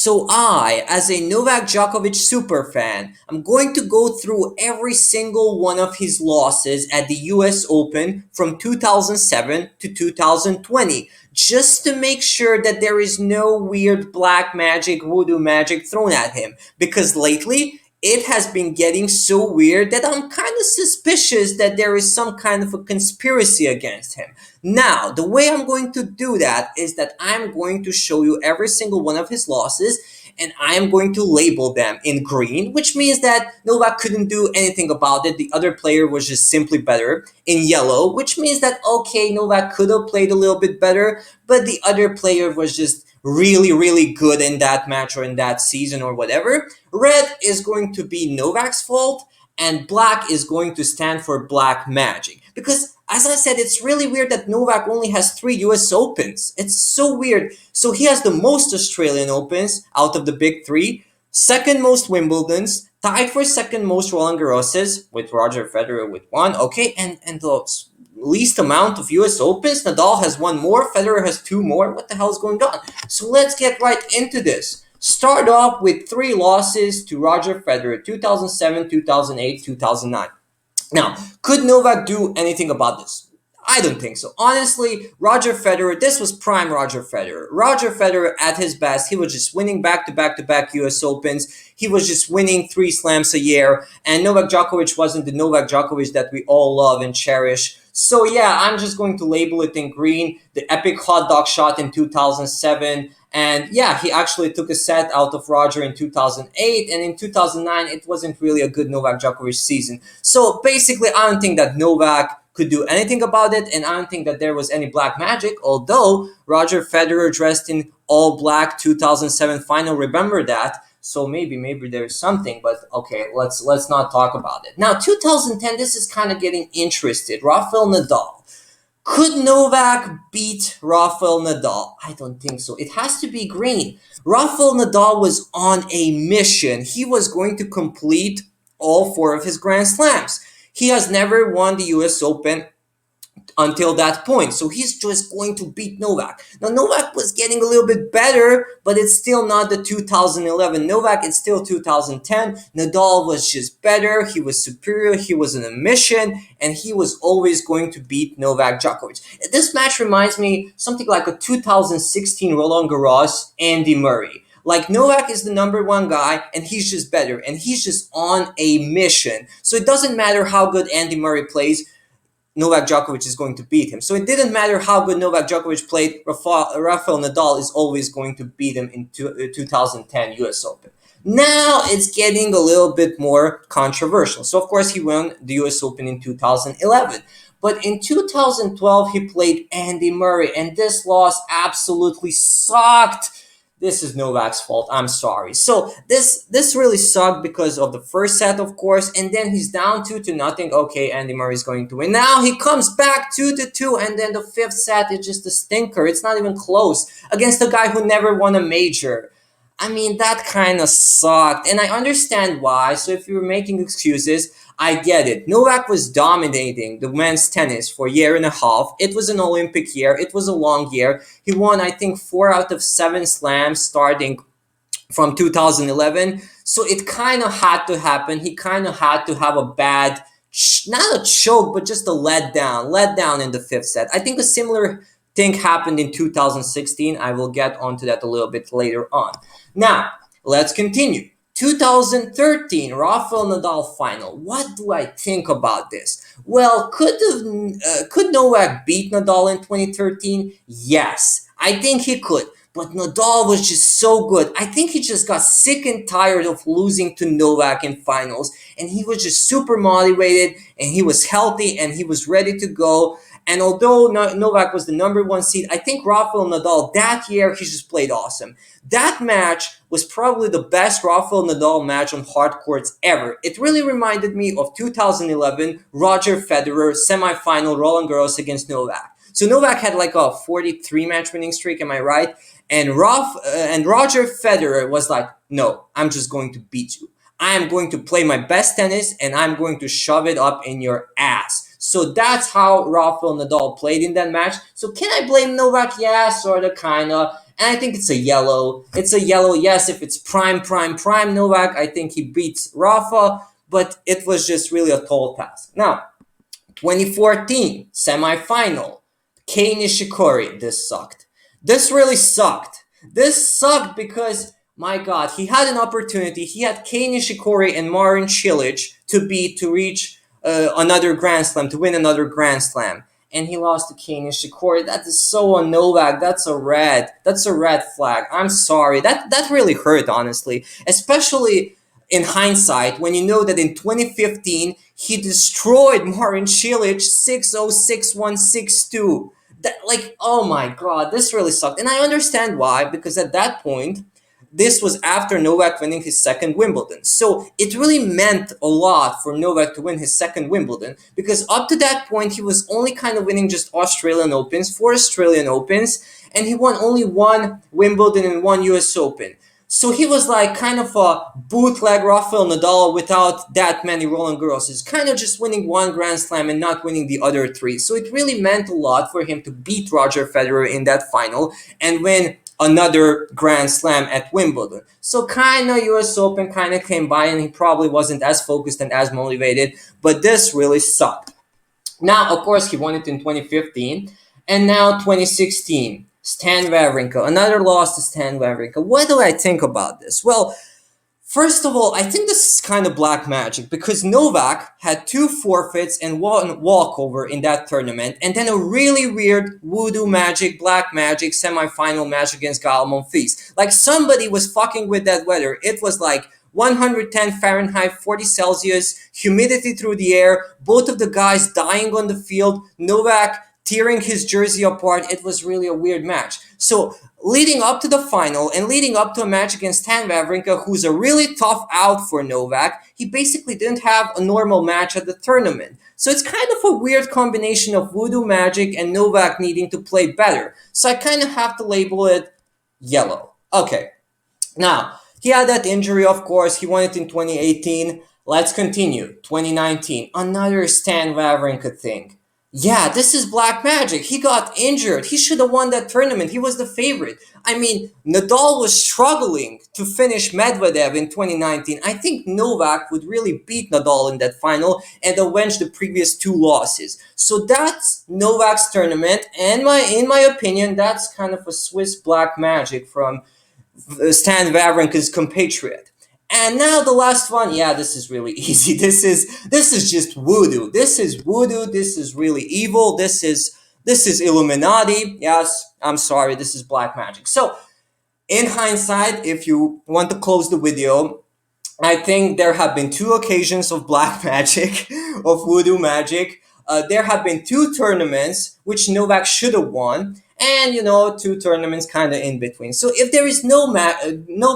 So I, as a Novak Djokovic superfan, I'm going to go through every single one of his losses at the US Open from 2007 to 2020, just to make sure that there is no weird black magic, voodoo magic thrown at him. Because lately, it has been getting so weird that I'm kind of suspicious that there is some kind of a conspiracy against him. Now, the way I'm going to do that is that I'm going to show you every single one of his losses and I am going to label them in green, which means that Novak couldn't do anything about it. The other player was just simply better. In yellow, which means that, okay, Novak could have played a little bit better, but the other player was just really, really good in that match or in that season or whatever. Red is going to be Novak's fault, and black is going to stand for black magic. Because, as I said, it's really weird that Novak only has 3 US Opens. It's so weird. So he has the most Australian Opens out of the big three, second most Wimbledons, tied for second most Roland Garroses with Roger Federer with one. Okay, and the least amount of US Opens, Nadal has one more, Federer has two more. What the hell is going on? So let's get right into this. Start off with 3 losses to Roger Federer, 2007, 2008, 2009. Now, could Novak do anything about this? I don't think so. Honestly, Roger Federer, this was prime Roger Federer. Roger Federer at his best, he was just winning back-to-back-to-back US Opens. He was just winning 3 slams a year. And Novak Djokovic wasn't the Novak Djokovic that we all love and cherish. So yeah, I'm just going to label it in green. The epic hot dog shot in 2007. And yeah, he actually took a set out of Roger in 2008. And in 2009, it wasn't really a good Novak Djokovic season. So basically, I don't think that Novak could do anything about it, and I don't think that there was any black magic, although Roger Federer dressed in all black 2007 final, remember that? So maybe there's something, but okay, let's not talk about it. Now, 2010, this is kind of getting interested. Rafael Nadal. Could Novak beat Rafael Nadal? I don't think so. It has to be green. Rafael Nadal was on a mission. He was going to complete all 4 of his Grand Slams. He has never won the US Open until that point. So he's just going to beat Novak. Now, Novak was getting a little bit better, but it's still not the 2011 Novak. It's still 2010. Nadal was just better. He was superior. He was on a mission, and he was always going to beat Novak Djokovic. This match reminds me something like a 2016 Roland Garros Andy Murray. Like, Novak is the number 1 guy, and he's just better, and he's just on a mission. So it doesn't matter how good Andy Murray plays, Novak Djokovic is going to beat him. So it didn't matter how good Novak Djokovic played, Rafael Nadal is always going to beat him in 2010 US Open. Now it's getting a little bit more controversial. So, of course, he won the US Open in 2011. But in 2012, he played Andy Murray, and this loss absolutely sucked. This is Novak's fault. I'm sorry. So this really sucked because of the first set, of course, and then he's down 2-0. Okay, Andy Murray's going to win. Now he comes back 2-2, and then the 5th set is just a stinker. It's not even close against a guy who never won a major. I mean, that kind of sucked, and I understand why. So if you're making excuses, I get it. Novak was dominating the men's tennis for a year and a half. It was an Olympic year. It was a long year. He won, I think, 4 out of 7 slams starting from 2011. So it kind of had to happen. He kind of had to have a bad, not a choke, but just a letdown in the 5th set. I think a similar thing happened in 2016. I will get onto that a little bit later on. Now, let's continue. 2013 Rafael Nadal final. What do I think about this? Well, could Novak beat Nadal in 2013? Yes, I think he could. But Nadal was just so good. I think he just got sick and tired of losing to Novak in finals. And he was just super motivated, and he was healthy, and he was ready to go. And although Novak was the number 1 seed, I think Rafael Nadal that year, he just played awesome. That match was probably the best Rafael Nadal match on hard courts ever. It really reminded me of 2011 Roger Federer semifinal Roland Garros against Novak. So Novak had like a 43 match winning streak, am I right? And Roger Federer was like, no, I'm just going to beat you. I am going to play my best tennis, and I'm going to shove it up in your ass. So that's how Rafael Nadal played in that match. So can I blame Novak? Yeah, sort of, kind of. And I think it's a yellow. It's a yellow, yes, if it's prime Novak, I think he beats Rafa, but it was just really a tall task. Now, 2014 semifinal, Kei Nishikori. This sucked. This really sucked. This sucked because, my God, he had an opportunity. He had Kei Nishikori and Marin Cilic to beat to reach another Grand Slam, to win another Grand Slam. And he lost to Kei Nishikori. That is so on Novak. That's a red. That's a red flag. I'm sorry. That really hurt, honestly. Especially in hindsight, when you know that in 2015, he destroyed Marin Cilic 6-0, 6-1, 6-2. That, like, oh my God, this really sucked. And I understand why, because at that point, this was after Novak winning his second Wimbledon. So it really meant a lot for Novak to win his second Wimbledon, because up to that point, he was only kind of winning just Australian Opens, 4 Australian Opens, and he won only 1 Wimbledon and 1 US Open. So he was like kind of a bootleg Rafael Nadal without that many Roland Garroses, kind of just winning 1 Grand Slam and not winning the other 3. So it really meant a lot for him to beat Roger Federer in that final and win another Grand Slam at Wimbledon. So kind of US Open kind of came by and he probably wasn't as focused and as motivated, but this really sucked. Now, of course, he won it in 2015, and now 2016. Stan Wawrinka, another loss to Stan Wawrinka. What do I think about this? Well, first of all, I think this is kind of black magic because Novak had 2 forfeits and 1 walkover in that tournament, and then a really weird voodoo magic, black magic semifinal match against Gael Monfils. Like somebody was fucking with that weather. It was like 110 Fahrenheit, 40 Celsius, humidity through the air, both of the guys dying on the field, Novak tearing his jersey apart. It was really a weird match. So leading up to the final and leading up to a match against Stan Wawrinka, who's a really tough out for Novak, he basically didn't have a normal match at the tournament. So it's kind of a weird combination of voodoo magic and Novak needing to play better. So I kind of have to label it yellow. Okay. Now, he had that injury, of course. He won it in 2018. Let's continue. 2019. Another Stan Wawrinka thing. Yeah, this is black magic. He got injured. He should have won that tournament. He was the favorite. I mean, Nadal was struggling to finish Medvedev in 2019. I think Novak would really beat Nadal in that final and avenge the previous 2 losses. So that's Novak's tournament, and in my opinion, that's kind of a Swiss black magic from Stan Wawrinka's compatriot. And now the last one, yeah, this is really easy. This is just voodoo. This is voodoo. This is really evil. This is Illuminati. Yes, I'm sorry. This is black magic. So, in hindsight, if you want to close the video, I think there have been 2 occasions of black magic, of voodoo magic. There have been 2 tournaments which Novak should have won, and 2 tournaments kind of in between. So if there is no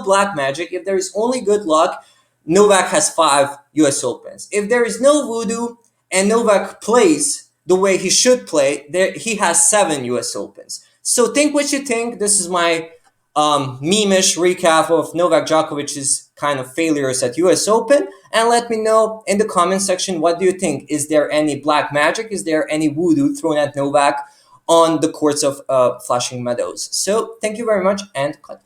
black magic, if there is only good luck, Novak has 5 US Opens. If there is no voodoo and Novak plays the way he should play, he has 7 US Opens. So think what you think. This is my meme-ish recap of Novak Djokovic's kind of failures at US Open, and let me know in the comment section, what do you think? Is there any black magic? Is there any voodoo thrown at Novak on the courts of Flushing Meadows? So thank you very much, and cut.